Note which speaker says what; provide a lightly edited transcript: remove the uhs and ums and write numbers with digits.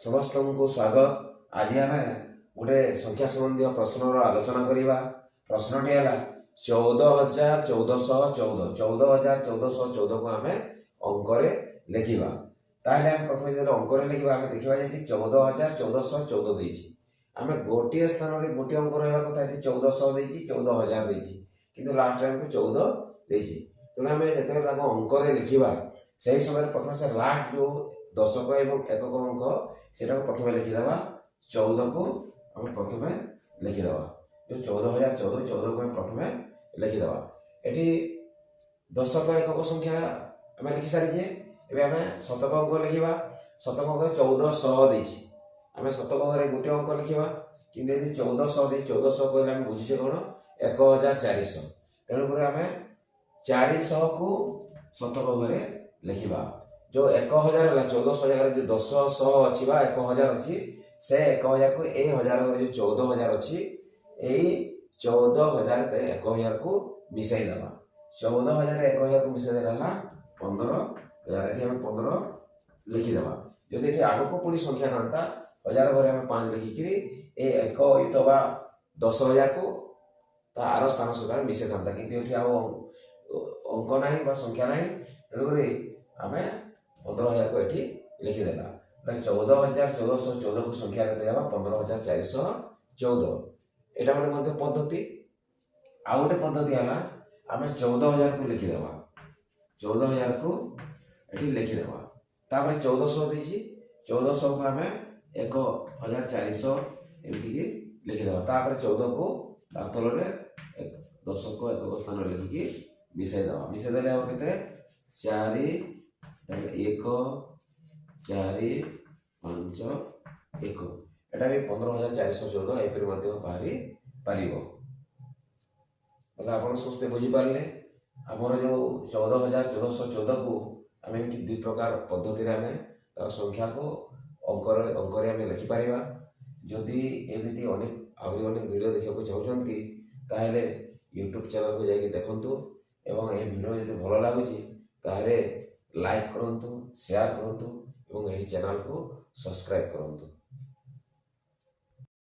Speaker 1: समस्त को स्वागत। आज आम गोटे संख्या संबंधी प्रश्नर आलोचना करवा। प्रश्नटी है 14,1414 14,1414 को आम अंक लिखा। ताहले आम प्रथम जो अंक लिखा आम देखा 14,1414 देती आम गोटे स्थान में गोटे अंक रहा कथा 1400 देती 14,000 देती कि लास्ट टाइम को 14 देती। तेणु आम जो अंक लिखा से समय प्रथम से लास्ट जो दशक एवं एकक अंक से प्रथम लिखिदेवा 14 को आम प्रथम लिखिदेवा। जो 14,014 14 को आम प्रथम लिखिदेवा। ये दशक एकक संख्या आम लिखि सारी आम शतक अंक लिखा। शतक अंक 1400 देती आम शतक अंक गोटे अंक लिखा कि 1400 दे 1400 कहले आम बुझे कौन 1,400। तेणुक आम 400 को शतक अंक लिखा। जो 1,000 है 1400 जगह जो 10,100 अच्छी 1,000 अच्छी से 1,000 को 1,000 जो 14,000 अच्छी 14,000 1,000 को मिसाई देवा। 14,000 1,000 को मिसाई देला 15,000 ये 15 लिखिदेवा। जदि ये आग को पुणी संख्या था 1000 घरे आम 5 लिखिकी 1 अथवा 10,000 को आर स्थान सहित मिसाई था कि अंक ना संख्या ना। तेणुक आम 15,000 को ये लिखिदेला। 14,1414 को संख्या के 15,414 यहाँ गोटे पद्धति। आउ गोटे पद्धति है आम 14,000 को लिखिदेवा। 14,000 को ये लिखिदेवा। तापर 1,400 देती 1,400 को आम 1,400 एमती लिखिदेवा। तापर 14 को तल दशक एक स्थान लिखिकी मिसाईदेवा। मिसाईदेले हम के 4 1 4 5 1 एटा भी 15,414 एपरी बाहरी पार। आप समस्ते बुझीपारे आमर जो 14,1414 को आम दुई प्रकार पद्धति आम तार संख्या को अंक लिखिपर। जदि एमती आहरी अनेक वीडियो देखा चाहते ताहले यूट्यूब चैनल को जाइए देखु एवं ये वीडियो जो भल लगुच ताहले लाइक करंतु शेयर करंतु एवं यही चैनल को सब्सक्राइब करंतु।